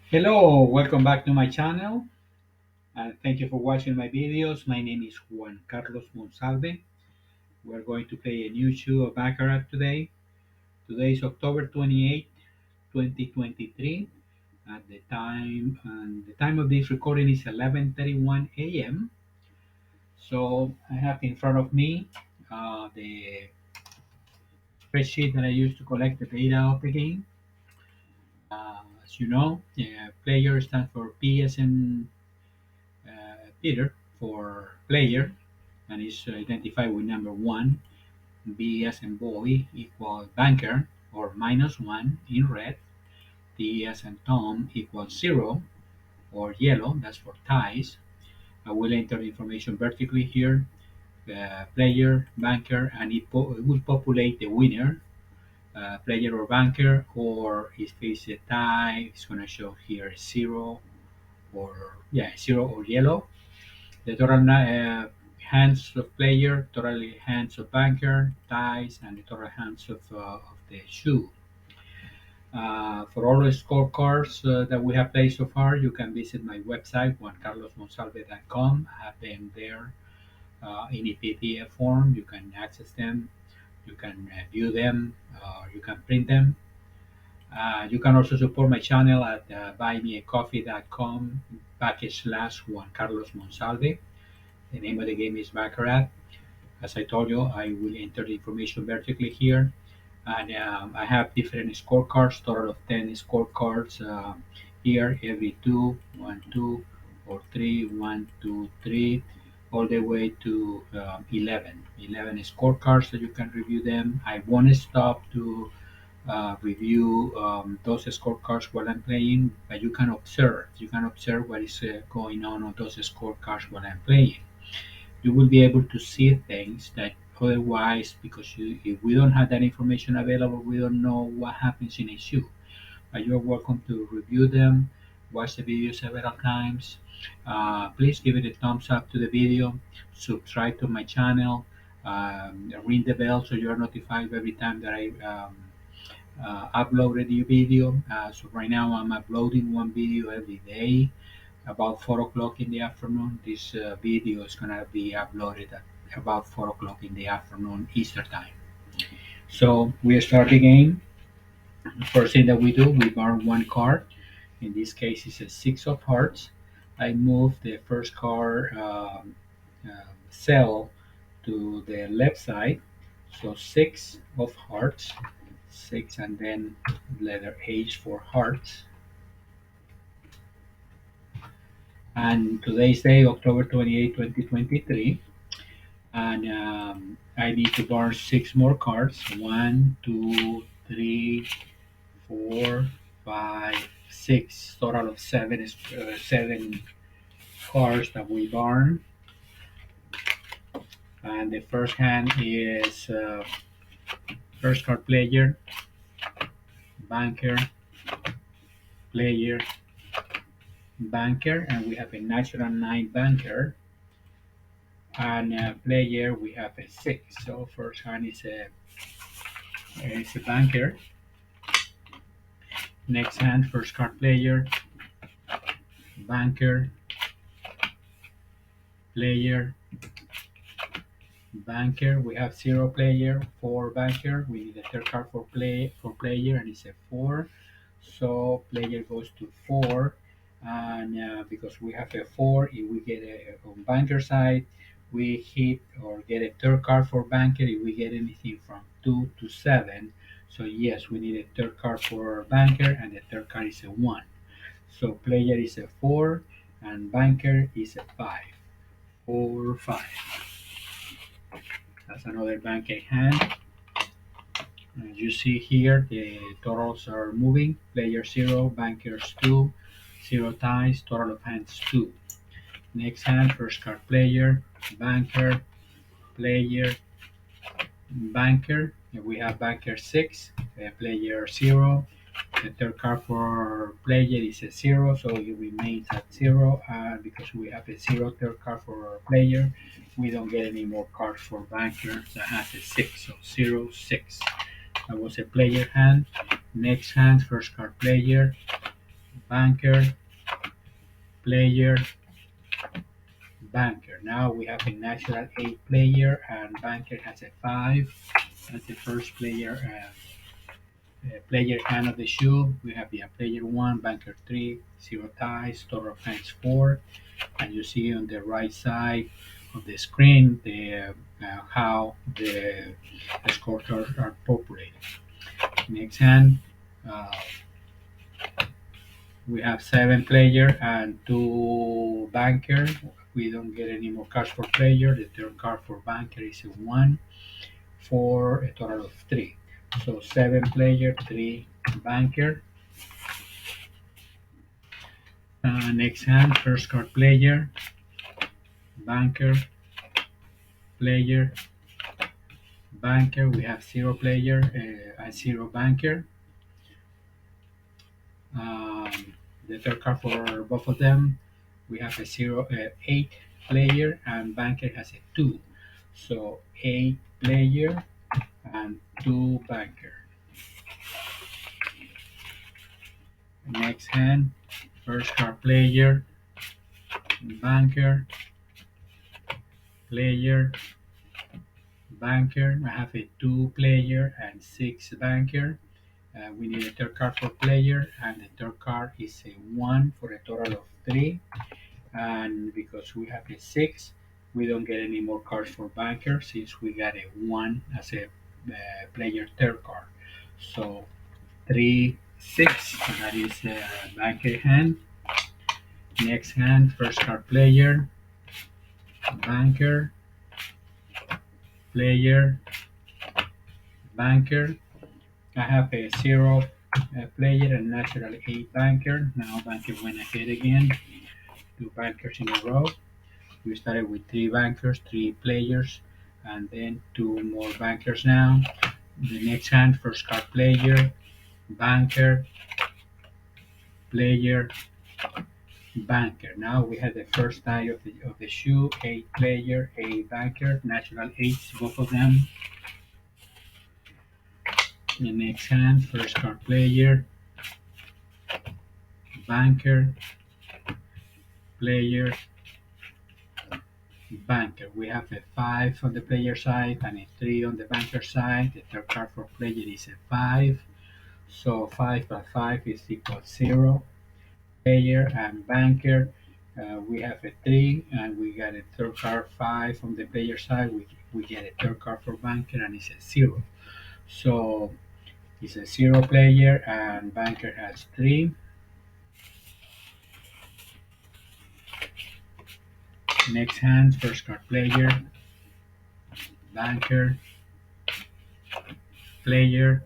Hello, welcome back to my channel and thank you for watching my videos. My name is Juan Carlos Monsalve. We're going to play a new show of Baccarat today. Today is October 28th, 2023 at the time of this recording is 11:31 a.m. So I have in front of me the spreadsheet that I use to collect the data of the game. As you know, player stands for P as in Peter for player and is identified with number 1. B as in boy equals banker or -1 in red. T as in Tom equals 0 or yellow, that's for ties. I will enter the information vertically here, player, banker, and it will populate the winner, player or banker, or if it's a tie, it's going to show here 0 or, yeah, 0 or yellow. The total hands of player, total hands of banker, ties, and the total hands of the shoe. For all the scorecards that we have played so far, you can visit my website, juancarlosmonsalve.com. I have them there in a PDF form. You can access them, you can view them, you can print them. You can also support my channel at buymeacoffee.com /Juan Carlos Monsalve. The name of the game is Baccarat. As I told you, I will enter the information vertically here. And I have different scorecards, total of 10 scorecards here, every 2, 1, 2, or 3, 1, 2, 3, all the way to 11 scorecards so you can review them. I won't stop to review those scorecards while I'm playing, but you can observe. You can observe what is going on those scorecards while I'm playing. You will be able to see things that otherwise, because if we don't have that information available, we don't know what happens in a shoe. But you're welcome to review them, watch the video several times. Please give it a thumbs up to the video, subscribe to my channel, ring the bell so you're notified every time that I upload a new video. So right now I'm uploading one video every day about 4 o'clock in the afternoon. This video is going to be uploaded at about 4 o'clock in the afternoon Easter time. So we start the game. The first thing that we do, we burn one card. In this case, it's a 6 of hearts. I move the first card cell to the left side. So 6 of hearts, 6, and then letter H for hearts. And today's day, October 28, 2023. And I need to burn 6 more cards. 1, 2, 3, 4, 5, 6. Total of 7 cards that we burn. And the first hand is first card player, banker, player, banker, and we have a natural 9 banker. And player, we have a 6. So first hand is a banker. Next hand, first card player, banker, player, banker. We have 0 player, 4 banker. We need a third card for player, and it's a 4. So player goes to 4, and because we have a 4, if we get on banker side, we hit or get a third card for banker if we get anything from 2 to 7. So yes, we need a third card for banker, and the third card is a 1. So player is a 4 and banker is a 5. 4, 5. That's another banker hand. As you see here, the totals are moving. Player 0, bankers 2, 0 ties, total of hands 2. Next hand, first card player, banker, player, banker. And we have banker 6, player 0. The third card for player is a 0, so it remains at 0. Because we have a 0 third card for player, we don't get any more cards for banker that has a 6. So 0, 6. That was a player hand. Next hand, first card player, banker, player, banker. Now we have a natural 8 player and banker has a 5. That's the first player hand of the shoe. We have the player 1, banker 3, 0 ties, total of hands 4. And you see on the right side of the screen how the scores are populated. Next hand, uh, we have 7 player and 2 banker. We don't get any more cards for player. The third card for banker is a 1 for a total of 3. So 7 player, 3 banker. Next hand, first card player, banker, player, banker. We have 0 player and 0 banker. Um, the third card for both of them, we have a 8 player and banker has a 2. So 8 player and 2 banker. Next hand, first card player, banker, player, banker. I have a 2 player and 6 banker. We need a third card for player, and the third card is a 1 for a total of 3. And because we have a 6, we don't get any more cards for banker since we got a 1 as a player third card. So 3, 6, that is a banker hand. Next hand, first card player, banker, player, banker. I have a 0 player and natural 8 banker. Now banker went ahead again. 2 bankers in a row. We started with 3 bankers, 3 players, and then 2 more bankers now. The next hand, first card player, banker, player, banker. Now we have the first die of the shoe, 8 player, 8 banker, natural 8s, both of them. The next hand, first card player, banker, player, banker. We have a 5 on the player side and a 3 on the banker side. The third card for player is a 5. So 5 plus 5 is equal to 0. Player and banker, we have a 3 and we got a third card 5 on the player side. We get a third card for banker and it's a 0. So it's a 0 player and banker has 3. Next hand, first card player, banker, player,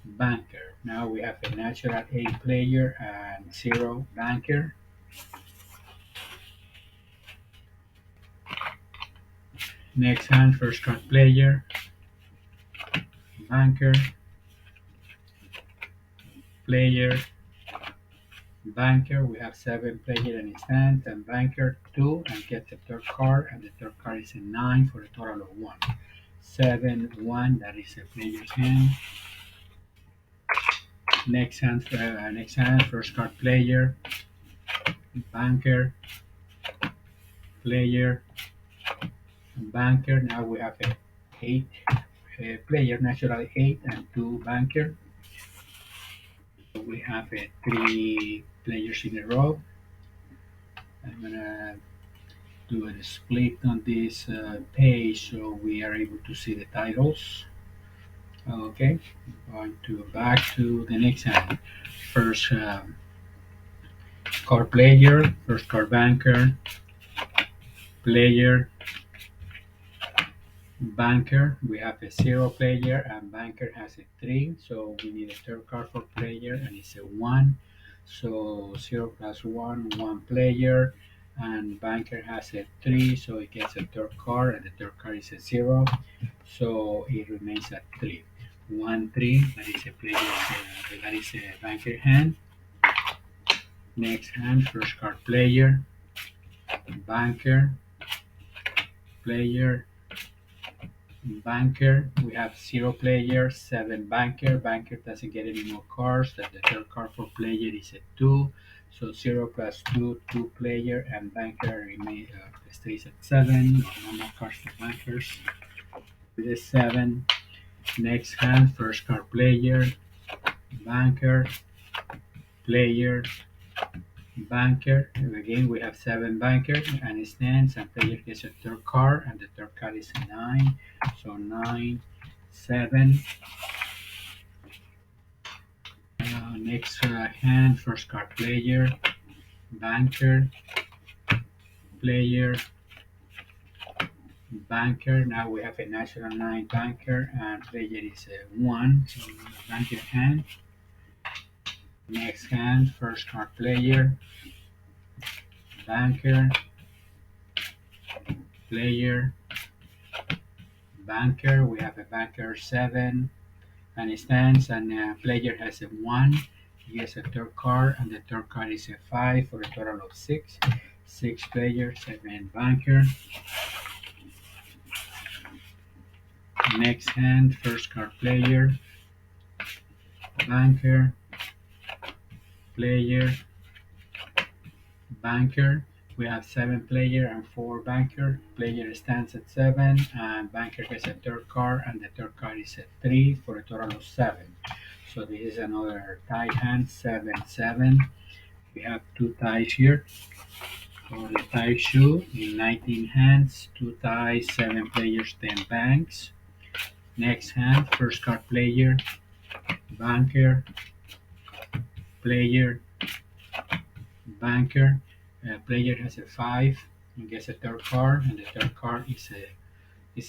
banker. Now we have a natural 8 player and 0 banker. Next hand, first card player, banker, player, banker. We have 7 player in his hand and banker 2 and get the third card and the third card is a 9 for a total of 1. 7, 1, that is a player's hand. Next hand, first card player, banker, player, banker. Now we have a 8 player, natural 8 and 2 banker. So we have 3 players in a row. I'm gonna do a split on this page so we are able to see the titles. Okay, going to back to the next hand. First card player, first card banker, player, banker. We have a 0 player and banker has a 3, so we need a third card for player and it's a 1. So 0 plus 1, 1 player, and banker has a 3, so it gets a third card and the third card is a 0, so it remains at 3. 1, 3, that is a player, that is a banker hand. Next hand, first card player, banker, player, banker. We have 0 player, 7 banker. Banker doesn't get any more cards. That the third card for player is a 2. So 0 plus 2, 2 player, and banker stays at 7. No more cards for bankers. It is 7. Next hand, first card player, banker, player, banker. And again, we have 7 banker, and it stands, and player gets a third card, and the third card is a 9. So 9, 7. Next hand, first card player, banker, player, banker. Now we have a natural 9 banker, and player is a 1. So banker hand. Next hand, first card player, banker, player, banker. We have a banker 7, and it stands, and player has a 1. He has a third card, and the third card is a 5 for a total of 6. 6 player, 7 banker. Next hand, first card player, banker, player, banker. We have 7 player and 4 banker. Player stands at 7, and banker gets a third card, and the third card is a 3 for a total of 7. So this is another tie hand, 7, 7. We have 2 ties here. For the tie shoe, in 19 hands, 2 ties, 7 players, 10 banks. Next hand, first card player, banker, player, banker. Player has a 5 and gets a third card, and the third card is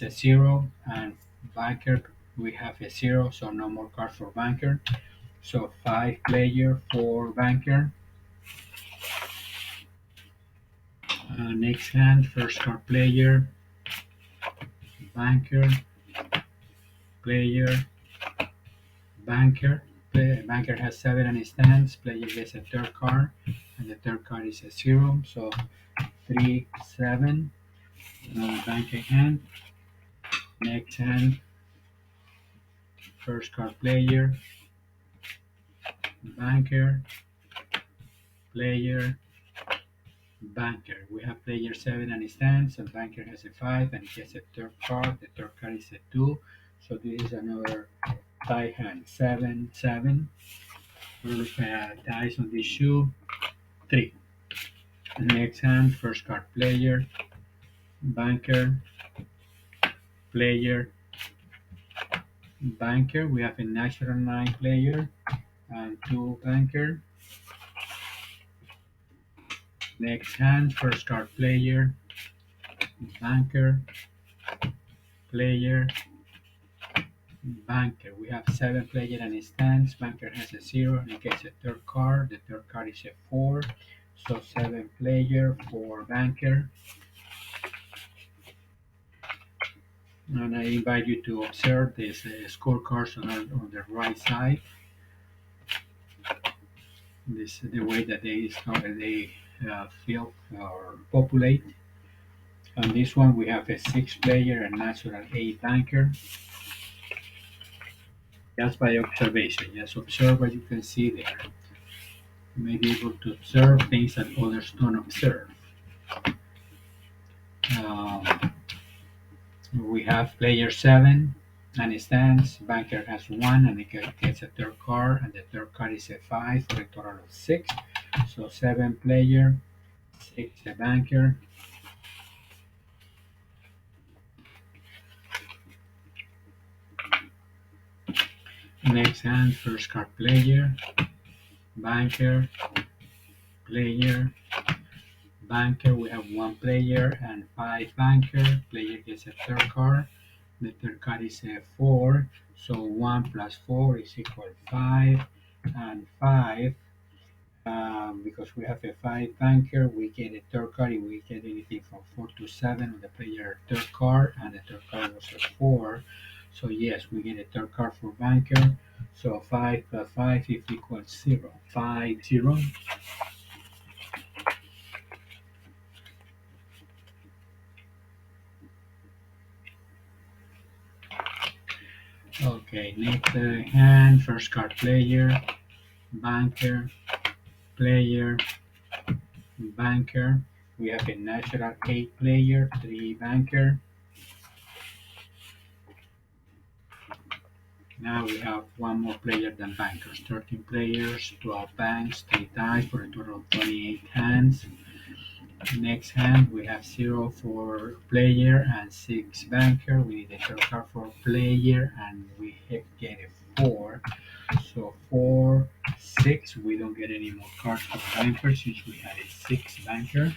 a 0. And banker, we have a 0, so no more cards for banker. So 5 player, 4 banker. Next hand, first card player, banker, player, banker. Banker has 7 and it stands. Player gets a third card, and the third card is a 0. So 3, 7. Another banker hand. Next hand, first card player, banker, player, banker. We have player 7 and it stands, and banker has a 5 and he gets a third card. The third card is a 2. So this is another tie hand, 7, 7. We look at ties on this shoe, 3. Next hand, first card player, banker, player, banker. We have a natural 9 player and 2 banker. Next hand, first card player, banker, player, banker. We have 7 player and it stands. Banker has a 0 and he gets a third card. The third card is a 4. So 7 player, 4 banker. And I invite you to observe these scorecards on the right side. This is the way that they fill or populate. On this one, we have a 6 player and natural 8 banker. Just by observation, just observe what you can see there. You may be able to observe things that others don't observe. Um, we have player 7 and it stands. Banker has 1 and it gets a third card, and the third card is a 5 for a total of 6. So 7 player, 6 banker. Next hand, first card player, banker, player, banker. We have 1 player and 5 banker. Player gets a third card. The third card is a 4. So 1 plus 4 is equal 5. And 5, because we have a 5 banker, we get a third card. If we get anything from 4 to 7 on the player third card, and the third card was a 4. So yes, we get a third card for banker. So 5 plus 5 is equal 0. 5, 0. Okay, next hand, first card player, banker, player, banker. We have a natural 8 player, 3 banker. Now we have one more player than bankers, 13 players, 12 banks, 3 dice for a total of 28 hands. Next hand we have 0 for player and 6 banker. We need a draw card for player and we get a 4. So 4, 6, we don't get any more cards for banker since we had a 6 banker.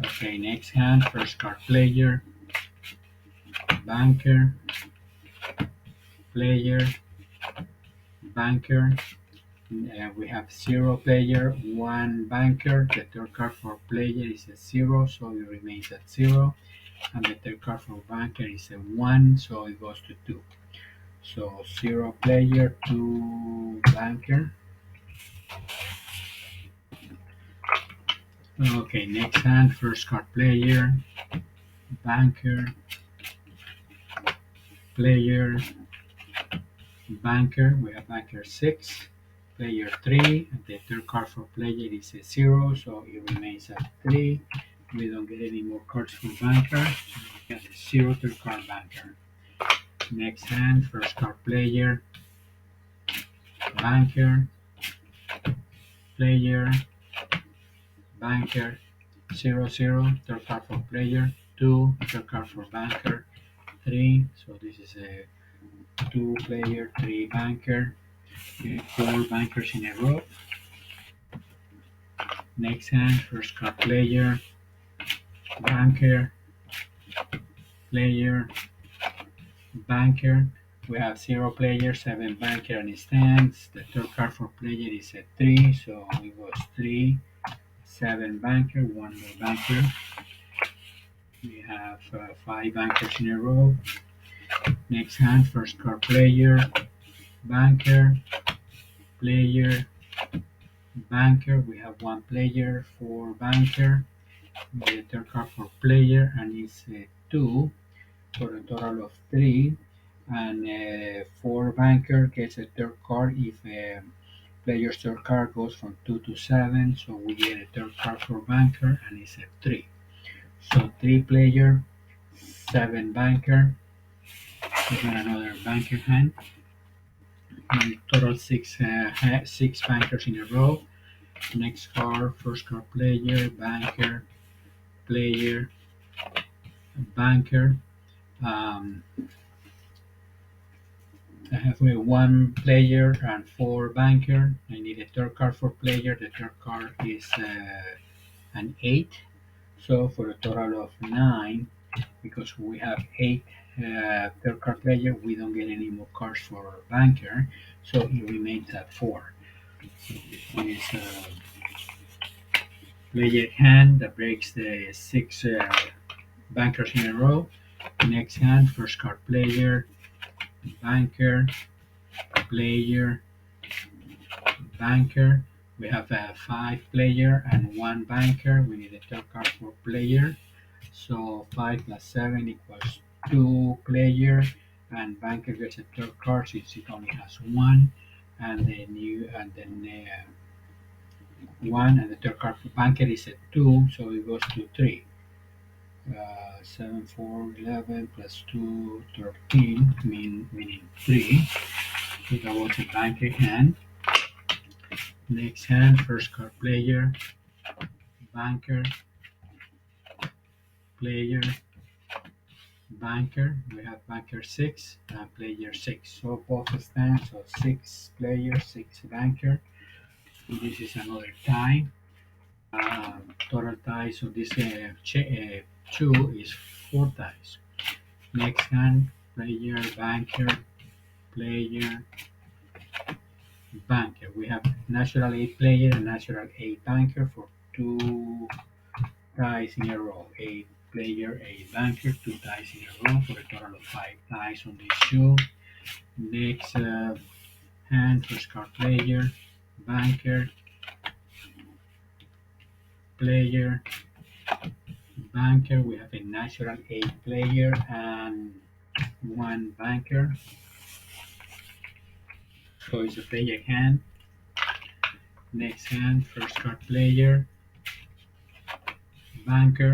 Okay, next hand, first card player, banker, player, banker. We have 0 player, 1 banker. The third card for player is a 0, so it remains at 0. And the third card for banker is a 1, so it goes to 2. So 0 player, 2 banker. Okay, next hand, first card player, banker, player, banker. We have banker 6, player 3, and the third card for player is a 0, so it remains at 3. We don't get any more cards for banker, so we get a 0 third card banker. Next hand, first card player, banker, player, banker, 0 0, third card for player, 2, third card for banker, 3, so this is a 2 player, 3 banker, 4 bankers in a row. Next hand, first card player, banker, player, banker. We have 0 players, 7 banker and stands. The third card for player is a 3, so it goes 3, 7 banker, 1 more banker. We have 5 bankers in a row. Next hand, first card player, banker, player, banker. We have 1 player, 4 banker. The third card for player and it's 2 for a total of 3. And 4 banker gets a third card if player's third card goes from 2 to 7. So we get a third card for banker and it's a 3. So 3 player, 7 banker. We got another banker hand. And total 6 bankers in a row. Next card, first card player, banker, player, banker. Um, I have 1 player and 4 banker. I need a third card for player. The third card is an 8. So for a total of 9, because we have 8 third card player, we don't get any more cards for banker. So it remains at 4. So this one is player hand that breaks the 6 bankers in a row. Next hand, first card player, banker, player, banker. We have a 5 player and 1 banker. We need a third card for player. So 5 plus 7 equals 2 player, and banker gets a third card since it only has 1, and then 1, and the third card for banker is a 2, so it goes to 3. 7, 4, 11 plus 2, 13, meaning 3. So that was a banker hand. Next hand, first card player, banker, player, banker. We have banker 6 and player 6. So both stand, so 6 player, 6 banker. So this is another tie. Total tie, so this 2 is 4 ties. Next hand, player, banker, player, banker. We have natural 8 player and natural 8 banker for 2 ties in a row. 8 player, 8 banker, 2 ties in a row for a total of 5 ties on this shoe. Next hand, first card player, banker, player, banker. We have a natural 8 player and one banker. So it's a player hand. Next hand, first card player, banker,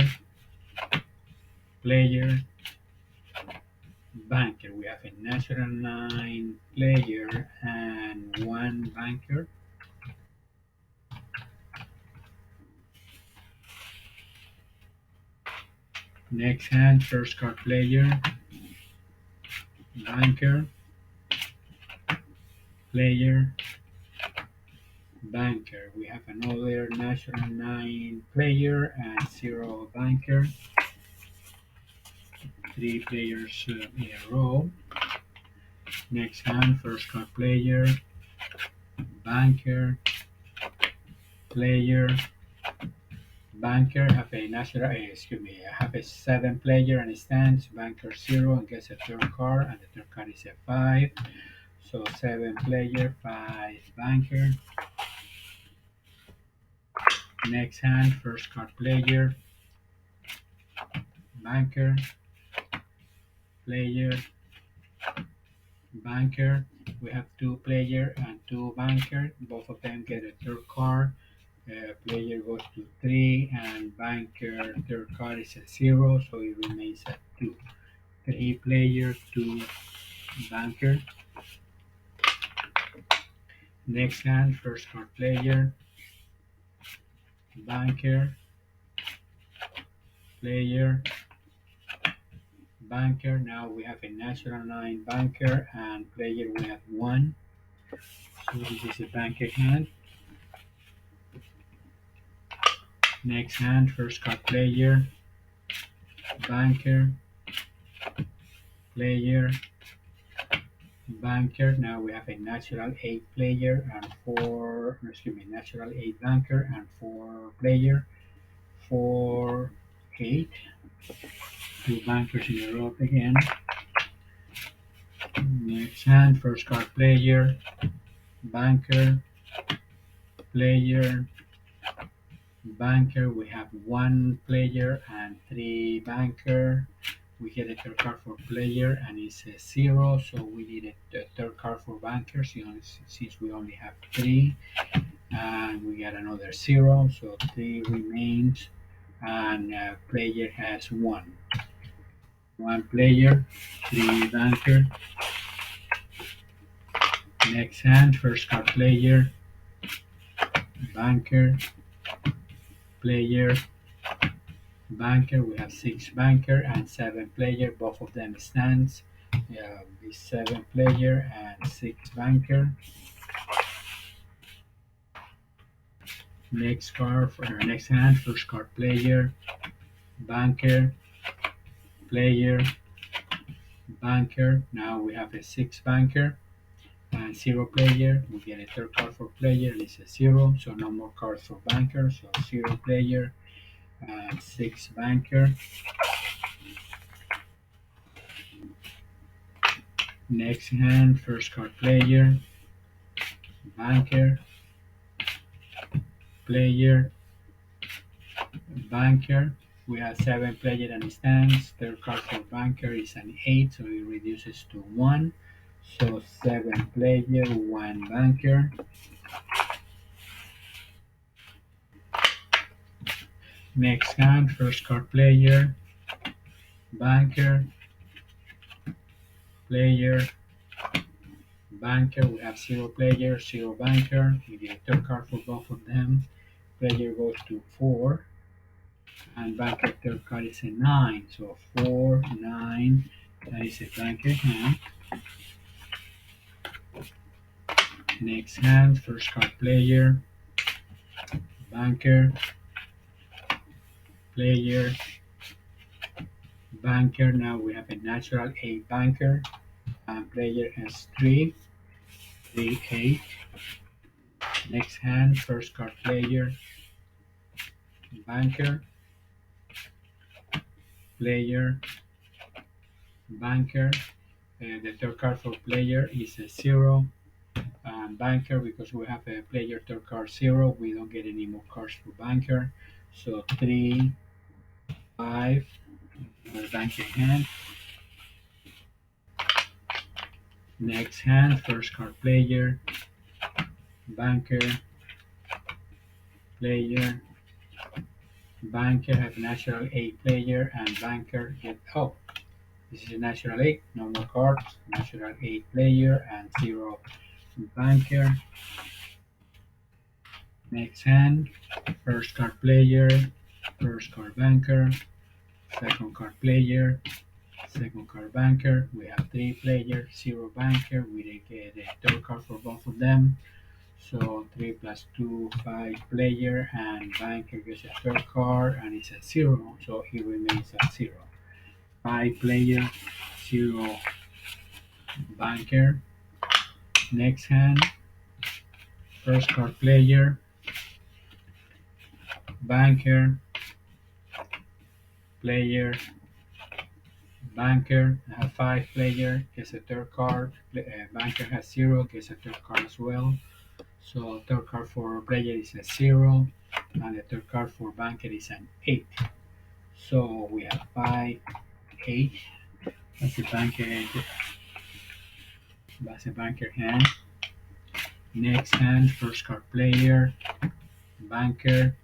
player, banker. We have a natural nine player and one banker. Next hand, first card player, banker, player, banker. We have another natural nine player and zero banker. Three players in a row. Next hand, first card player, banker, player, banker. Have a natural, excuse me, have a seven player and stands. Banker zero and gets a third card, and the third card is a five. So seven player, five banker. Next hand, first card player, banker, player, banker. We have two player and two banker. Both of them get a third card. Player goes to three, and banker third card is a zero, so it remains at two. Three player, two banker. Next hand, first card player, banker, player, banker. Now we have a natural nine banker and player. We have one. So this is a banker hand. Next hand, first card player, banker, player, banker. Now we have a natural eight player and four, excuse me, natural eight banker and four player, four, eight. Two bankers in a row again. Next hand, first card player, banker, player, banker. We have one player and three banker. We get a third card for player and it's a zero, so we need a third card for bankers since we only have three, and we get another zero, so three remains, and player has one. One player, three banker. Next hand, first card player, banker, player, banker. We have six banker and seven player. Both of them stands. Is seven player and six banker. Next card for next hand, first card player, banker, player, banker. Now we have a six banker and zero player. We get a third card for player. It's a zero, so no more cards for banker. So zero player and six banker. Next hand, first card player, banker, player, banker. We have seven player and stands. Third card for banker is an eight, so it reduces to one. So seven player, one banker. Next hand, first card player, banker, player, banker. We have zero player, zero banker. We get a third card for both of them. Player goes to four, and banker third card is a nine. So four, nine. That is a banker hand. Next hand, first card player, banker, player, banker. Now we have a natural eight banker, and player has three, three, eight. Next hand, first card player, banker, player, banker. The third card for player is a zero, and banker, because we have a player third card zero, we don't get any more cards for banker. So three, five, banker hand. Next hand, first card player, banker, player, banker have natural 8 player, and banker get, oh, this is a natural 8, no more cards, natural 8 player, and 0 banker. Next hand, first card player, first card banker, second card player, second card banker. We have 3 players, 0 banker. We didn't get a third card for both of them. So 3 plus 2, 5 player, and banker gets a third card, and it's at 0. So he remains at 0. 5 player, 0 banker. Next hand, first card player, banker, player, banker. I have 5 player, gets a third card. Banker has 0, gets a third card as well. So third card for player is a 0, and the third card for banker is an 8. So we have 5, 8. That's a banker. That's a banker hand. Next hand, first card player, banker,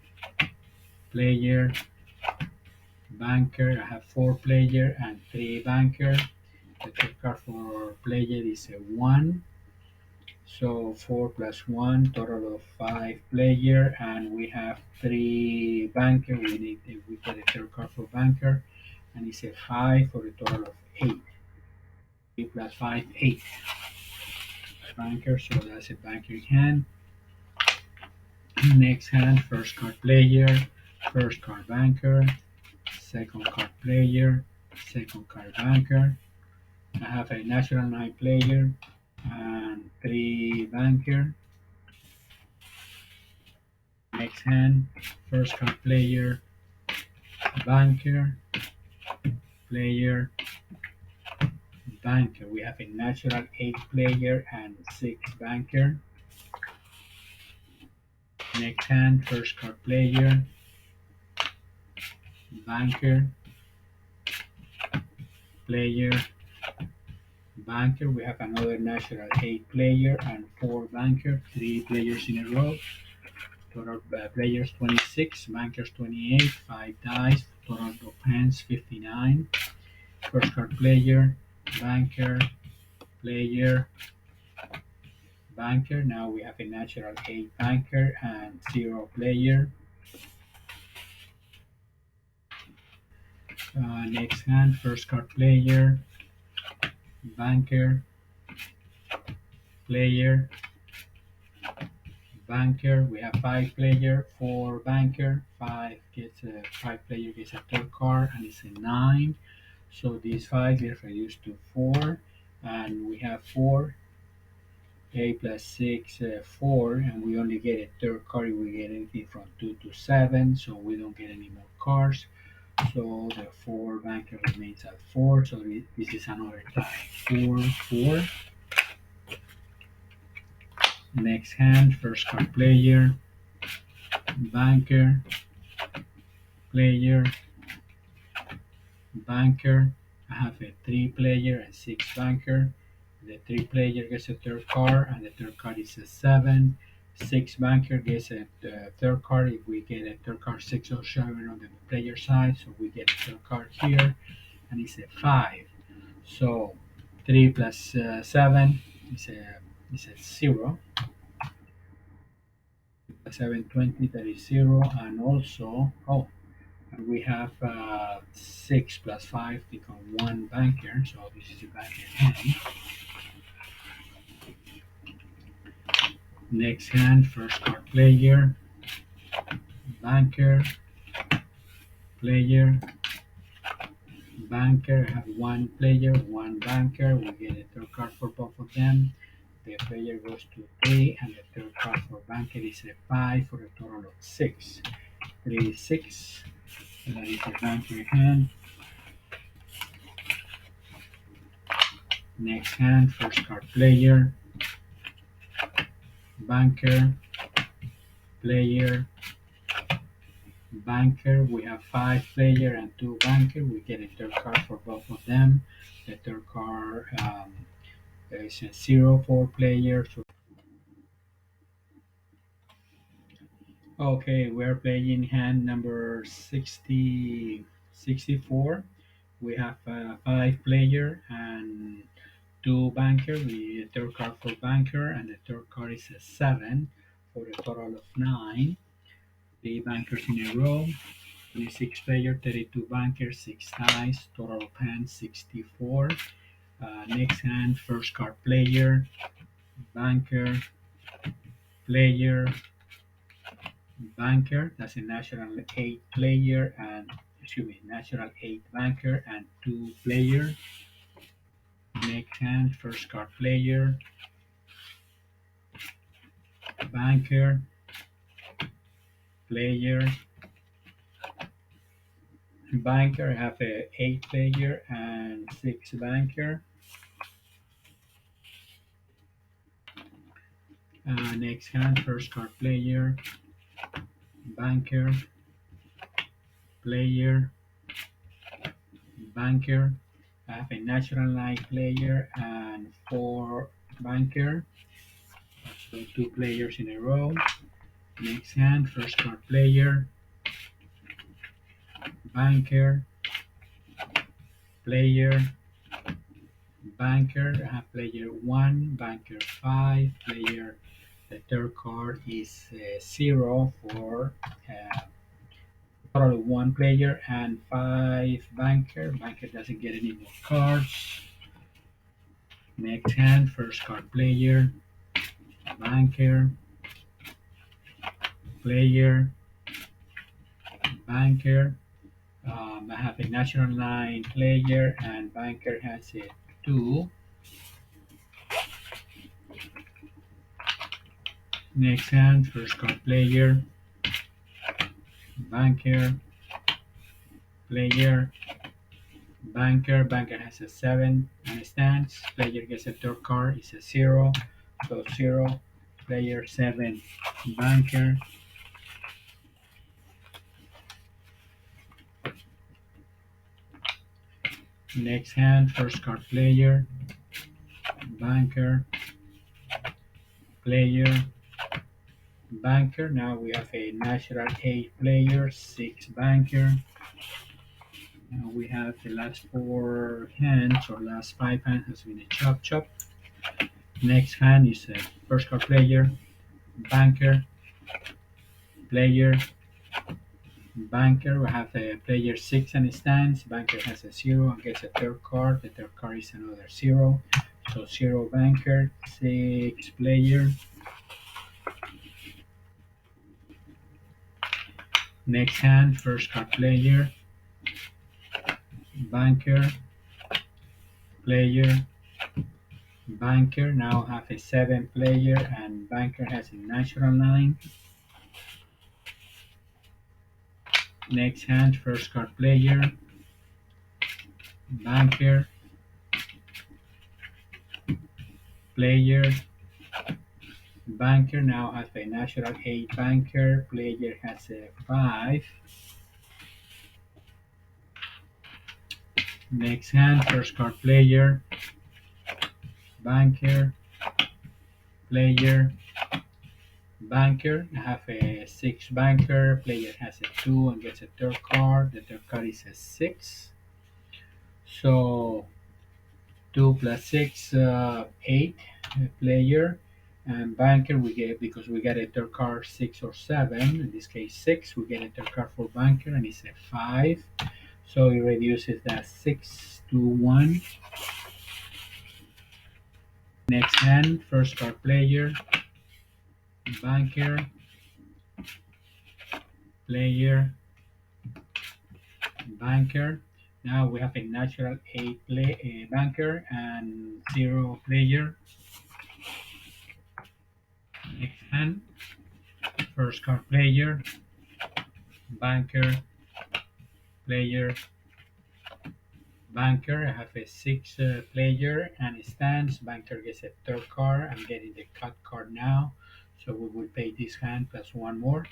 player, banker. I have 4 player and 3 banker. The third card for player is a 1. So 4 plus 1, total of 5 player, and we have 3 banker. We get a third card for banker, and it's a 5 for a total of 8. 3 plus 5, 8 banker. So that's a banker hand. Next hand, first card player, first card banker, second card player, second card banker. I have a natural 9 player and 3 banker. Next hand, first card player, banker, player, banker. We have a natural 8 player and 6 banker. Next hand, first card player, banker, player, banker. We have another natural 8 player and 4 banker, 3 players in a row. Total players 26, bankers 28, 5 dice, total of hands 59. First card player, banker, player, banker. Now we have a natural 8 banker and 0 player. Next hand, first card player, banker, player, banker. We have 5 player, 4 banker, 5 player gets a third card, and it's a 9. So these 5 get reduced to 4, and we have 4. 8 plus 6, 4, and we only get a third card if we get anything from 2 to 7, so we don't get any more cards. So the 4 banker remains at 4, so this is another tie. 4, 4. Next hand, first card player, banker, player, banker. I have a 3 player and 6 banker. The 3 player gets a third card, and the third card is a 7. 6 banker gets a third card if we get a third card 6 or 7 on the player side, so we get a third card here, and it's a 5. So 3 plus 7 is a 0. 7, 20, that is 0, and also, we have 6 plus 5 become 1 banker, so this is a banker hand. Next hand, first card player, banker, player, banker. I have 1 player, 1 banker. We get a third card for both of them. The player goes to 3, and the third card for banker is a 5 for a total of 6. 3, 6. So that is a banker hand. Next hand, first card player, banker, player, banker. We have 5 player and 2 banker. We get a third card for both of them. The third card It's a zero for players. Okay, we're playing hand number 64. We have five player and two banker. The third card for banker, and the third card is a seven for a total of nine. The bankers in a row. 26 player, 32 bankers, six dice, total of hands 64. Next hand, first card player, banker, player, banker. That's a national eight player and excuse me, national eight banker and two player. Next hand, first card player, banker, player, banker. I have a eight player and six banker. Next hand, first card player, banker, player, banker. I have a natural line player and four banker. So two players in a row. Next hand, first card player, banker, player, banker. I have player one, banker five, player. The third card is zero for total of one player and five banker. Banker doesn't get any more cards. Next hand, first card player, banker, player, banker. I have a natural line player and banker has a two. Next hand, first card player, banker, player, banker. Banker has a seven and stands. Player gets a third card, it's a zero. So zero, player seven, banker. Next hand, first card player, banker, player, banker. Now we have a natural eight player, six banker. Now we have the last four hands or last five hands has been a chop chop. Next hand is a first card player, banker, player, banker. We have a player six and stands. Banker has a zero and gets a third card. The third card is another zero. So zero banker, six player. Next hand, first card player, banker, player, banker. Now have a seven player and banker has a natural nine. Next hand, first card player, banker, player, banker. Now has a natural eight banker. Player has a five. Next hand, first card player, banker, player, banker. I have a six banker. Player has a two and gets a third card. The third card is a six. So two plus six, eight player. And banker we get because we get a third card six or seven. In this case six. We get a third card for banker and it's a five. So it reduces that six to one. Next hand, first card player, banker, player, banker. Now we have a natural eight banker and zero player. Next hand, first card player, banker, player, banker. I have a six player and it stands. Banker gets a third card. I'm getting the cut card now. So we will pay this hand plus one more.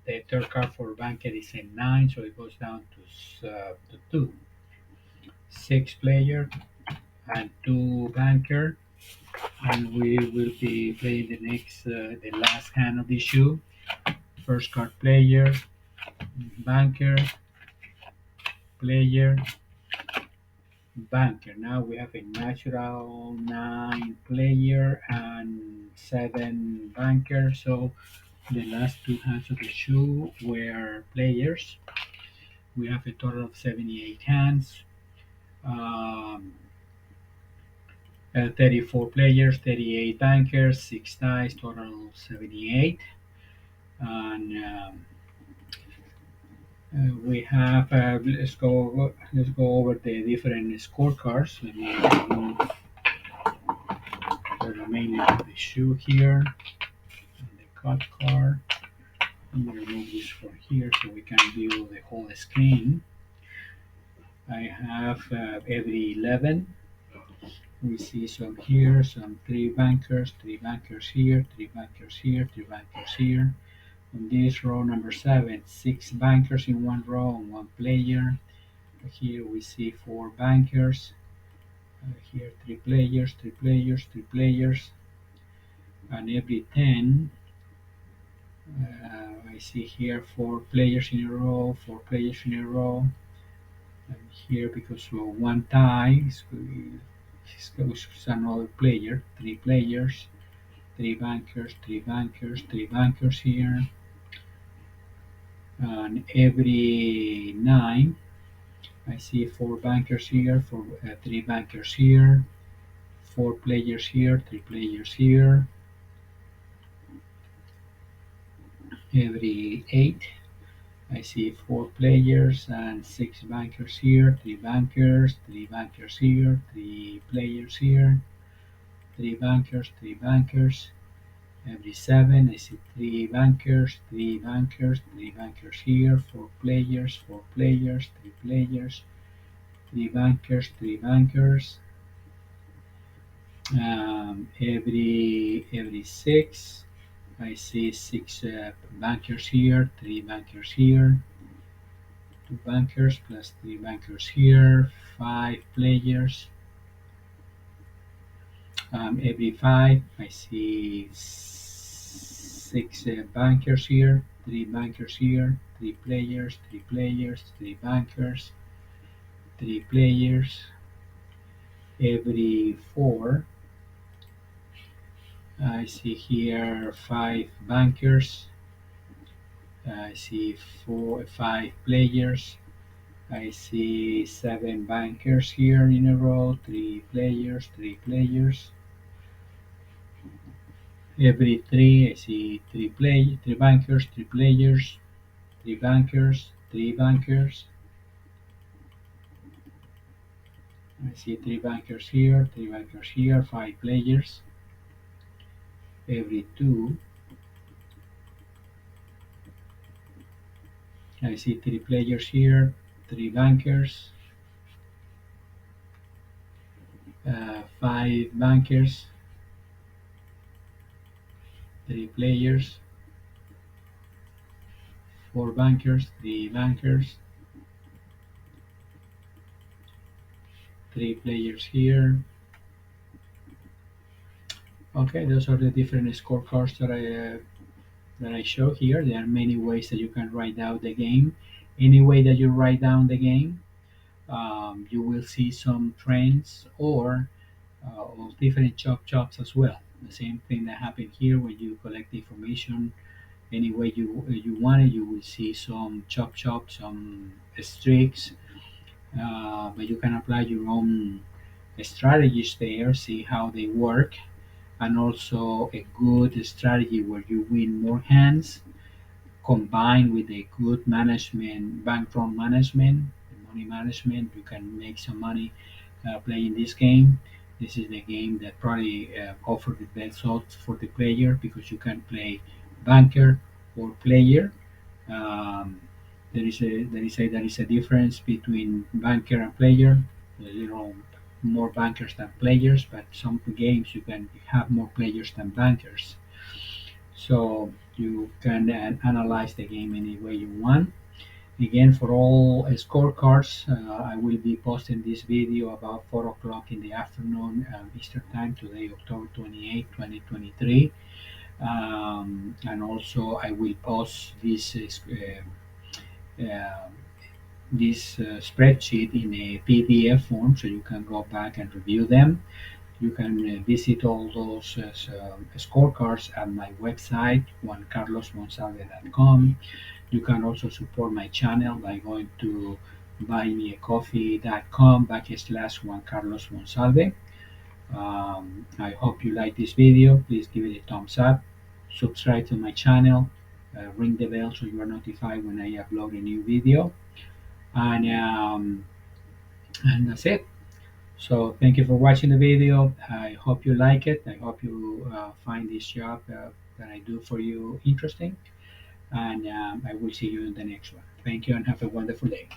The third card for banker is a nine, so it goes down to two. Six player and two banker. and we will be playing the last hand of the shoe. First card player, banker, player, banker. Now we have a natural nine player and seven banker. So the last two hands of the shoe were players. We have a total of 78 hands. Um, 34 players, 38 bankers, 6 dice, total 78. And we have let's go over the different scorecards. Let me remove the remaining of the shoe here and the cut card. I'm gonna remove this from here so we can view the whole screen. I have every 11. We see some here, some three bankers here, three bankers here, three bankers here. On this row number 7, 6 bankers in one row and one player. Here we see 4 bankers. Here 3 players, 3 players, 3 players. And every 10, I see here 4 players in a row, 4 players in a row. And here, because of one tie, goes another player, 3 players, 3 bankers, 3 bankers, 3 bankers here. And every 9, I see 4 bankers here, 3 bankers here, 4 players here, 3 players here. Every 8, I see 4 players and 6 bankers here, 3 bankers, 3 bankers here, 3 players here, 3 bankers, 3 bankers. Every 7, I see 3 bankers, 3 bankers, 3 bankers here, 4 players, 4 players, 3 players, 3 bankers, 3 bankers. Every 6, I see 6 bankers here, 3 bankers here, 2 bankers plus 3 bankers here, 5 players. Every 5, I see 6 bankers here, 3 bankers here, 3 players, 3 players, 3 bankers, 3 players. Every 4, I see here 5 bankers. I see 5 players. I see 7 bankers here in a row. 3 players, 3 players. Every 3, I see 3 bankers, 3 players, 3 bankers, 3 bankers. I see 3 bankers here, 3 bankers here, 5 players. Every 2, I see 3 players here, 3 bankers, 5 bankers, 3 players, 4 bankers, 3 bankers, 3 players here. Okay, those are the different scorecards that I show here. There are many ways that you can write down the game. Any way that you write down the game, you will see some trends or different chops as well. The same thing that happened here when you collect the information any way you want it. You will see some chop, some streaks, but you can apply your own strategies there, see how they work, and also a good strategy where you win more hands combined with a good management, bankroll management, money management. You can make some money playing this game. This is the game that probably offers the best odds for the player because you can play banker or player. Um, there is a difference between banker and player. More bankers than players, but some games you can have more players than bankers. So you can analyze the game any way you want. Again, for all scorecards, I will be posting this video about 4 o'clock in the afternoon Eastern Time today, October 28, 2023. And also, I will post uh, spreadsheet in a PDF form so you can go back and review them. You can visit all those scorecards at my website, juancarlosmonsalve.com. You can also support my channel by going to buymeacoffee.com /Juan Carlos Monsalve. I hope you like this video. Please give it a thumbs up. Subscribe to my channel. Ring the bell so you are notified when I upload a new video. And that's it. So thank you for watching the video. I hope you like it. I hope you find this job that I do for you interesting. And I will see you in the next one. Thank you and have a wonderful day.